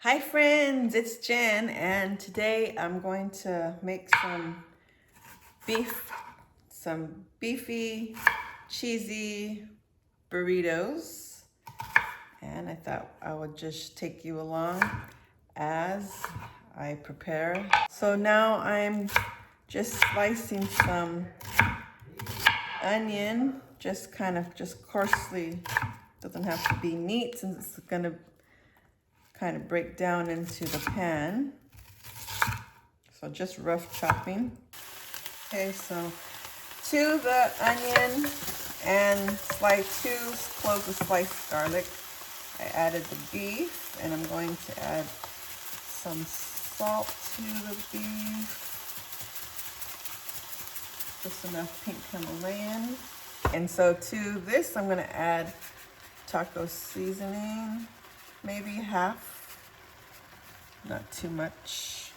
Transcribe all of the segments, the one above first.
Hi friends, it's Jen, and today I'm going to make some beefy, cheesy burritos. And I thought I would just take you along as I prepare. So now I'm just slicing some onion, just coarsely. Doesn't have to be neat since it's gonna kind of break down into the pan. So just rough chopping. Okay, so to the onion and two cloves of sliced garlic, I added the beef, and I'm going to add some salt to the beef. Just enough pink Himalayan. And so to this, I'm gonna add taco seasoning, maybe half, not too much.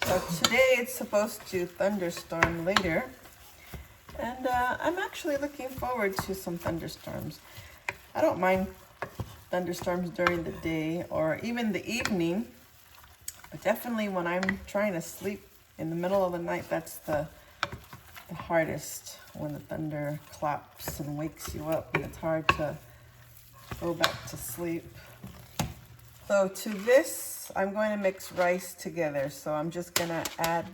So today it's supposed to thunderstorm later, and I'm actually looking forward to some thunderstorms. I don't mind thunderstorms during the day or even the evening, but definitely when I'm trying to sleep in the middle of the night, that's the hardest, when the thunder claps and wakes you up and it's hard to go back to sleep. So to this, I'm going to mix rice together. So I'm just gonna add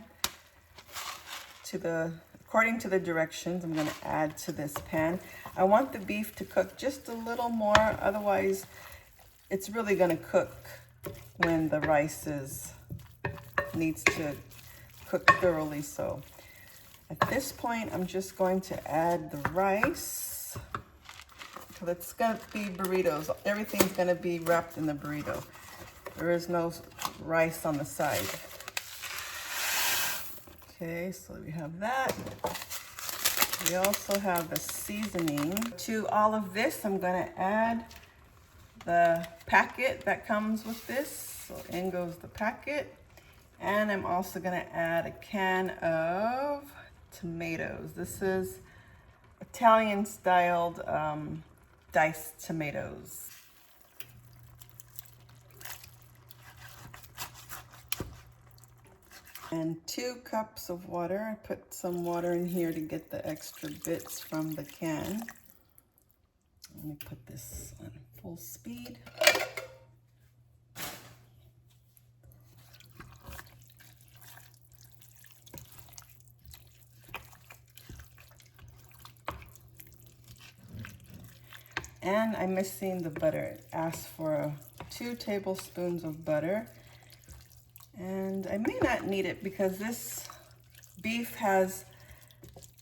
according to the directions, I'm gonna add to this pan. I want the beef to cook just a little more, otherwise it's really gonna cook when the rice needs to cook thoroughly. So at this point, I'm just going to add the rice. So it's gonna be burritos. Everything's gonna be wrapped in the burrito. There is no rice on the side. Okay, so we have that. We also have the seasoning. To all of this, I'm gonna add the packet that comes with this. So in goes the packet. And I'm also gonna add a can of tomatoes. This is Italian styled diced tomatoes. And 2 cups of water. I put some water in here to get the extra bits from the can. Let me put this on full speed. And I'm missing the butter. It asks for 2 tablespoons of butter. And I may not need it because this beef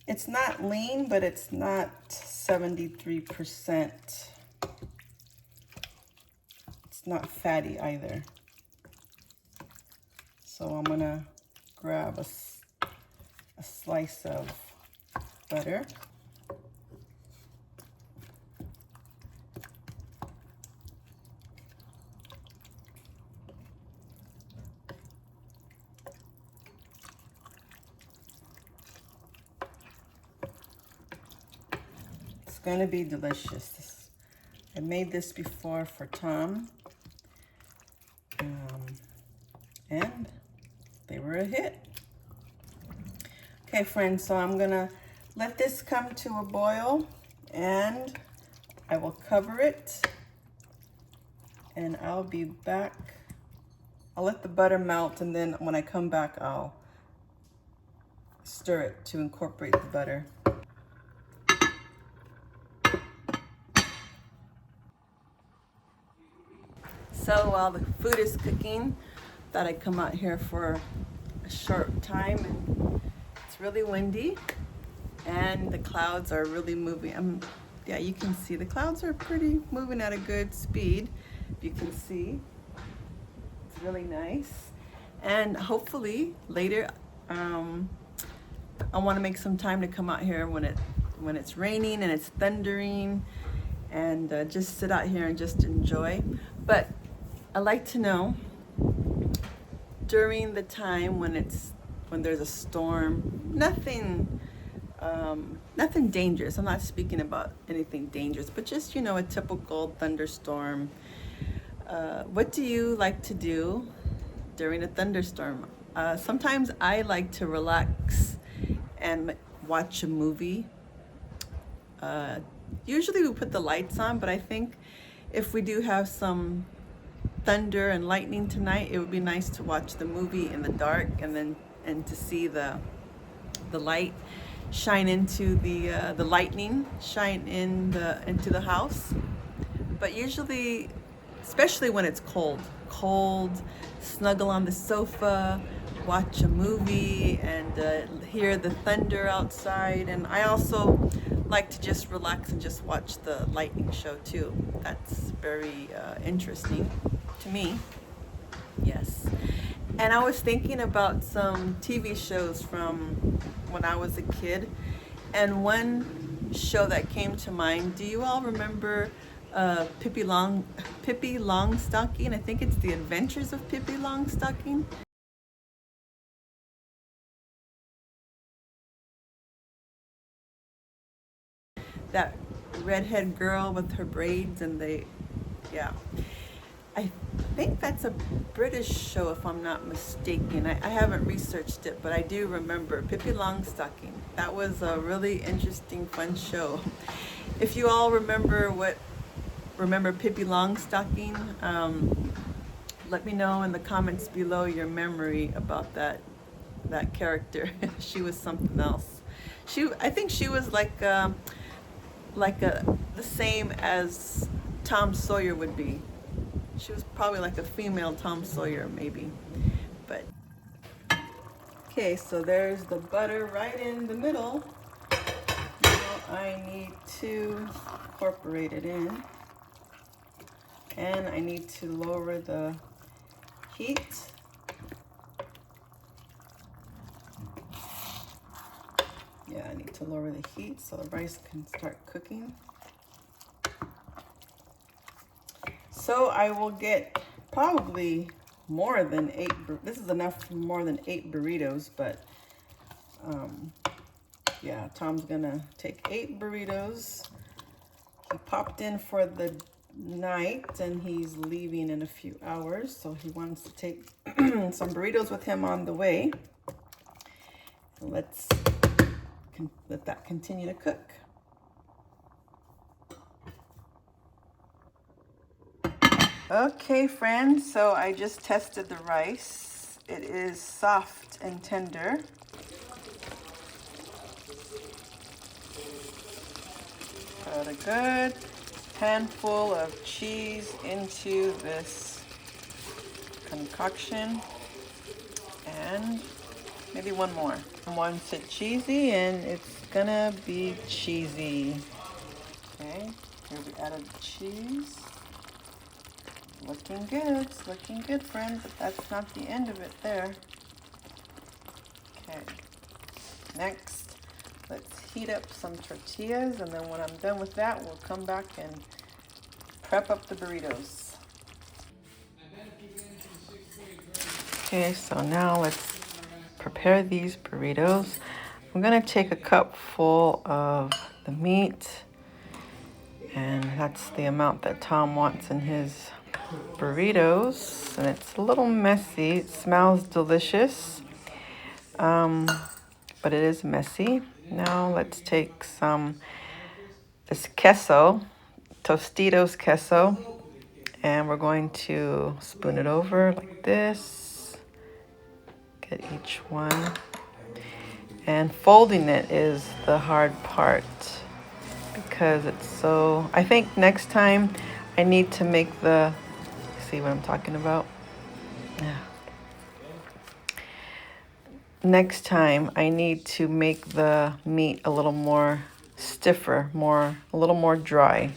it's not lean, but it's not 73%. It's not fatty either. So I'm gonna grab a slice of butter. It's gonna be delicious. I made this before for Tom, and they were a hit. Okay, friends, so I'm gonna let this come to a boil, and I will cover it, and I'll be back. I'll let the butter melt, and then when I come back, I'll stir it to incorporate the butter. So while the food is cooking, thought I'd come out here for a short time. And it's really windy, and the clouds are really moving. Yeah, you can see the clouds are pretty moving at a good speed. You can see it's really nice, and hopefully later I want to make some time to come out here when it's raining and it's thundering, and just sit out here and just enjoy. But I like to know during the time when there's a storm, nothing Nothing dangerous. I'm not speaking about anything dangerous, but just, you know, a typical thunderstorm. What do you like to do during a thunderstorm? Sometimes I like to relax and watch a movie. Uh, Usually we put the lights on, but I think if we do have some thunder and lightning tonight, it would be nice to watch the movie in the dark and to see the light shine into the lightning shine into the house. But usually, especially when it's cold, snuggle on the sofa, watch a movie, and hear the thunder outside. And I also like to just relax and just watch the lightning show too. That's very interesting to me. Yes. And I was thinking about some TV shows from when I was a kid. And one show that came to mind, do you all remember Pippi Longstocking? I think it's The Adventures of Pippi Longstocking. That redhead girl with her braids and yeah. I think that's a British show, if I'm not mistaken. I haven't researched it, but I do remember Pippi Longstocking. That was a really interesting, fun show. If you all remember Pippi Longstocking, let me know in the comments below your memory about that character. She was something else. I think she was the same as Tom Sawyer would be. She was probably like a female Tom Sawyer, maybe. But okay, so there's the butter right in the middle. Now I need to incorporate it in, and I need to lower the heat. Yeah, I need to lower the heat so the rice can start cooking. So I will get probably more than 8. This is enough for more than 8 burritos, but yeah, Tom's gonna take 8 burritos. He popped in for the night and he's leaving in a few hours, so he wants to take some burritos with him on the way. Let's let that continue to cook. Okay, friends, so I just tested the rice. It is soft and tender. Put a good handful of cheese into this concoction, and maybe one more. Wants it cheesy, and it's gonna be cheesy. Okay, here we added the cheese. Looking good, it's looking good, friends, but that's not the end of it there. Okay, next, let's heat up some tortillas, and then when I'm done with that, we'll come back and prep up the burritos. Okay, so now let's prepare these burritos. I'm gonna take a cup full of the meat, and that's the amount that Tom wants in his burritos, and it's a little messy. It smells delicious, but it is messy. Now let's take this queso, Tostitos queso, and we're going to spoon it over like this. Get each one, and folding it is the hard part because it's so. I think next time I need to make see what I'm talking about? Yeah. Next time I need to make the meat a little more stiffer, a little more dry,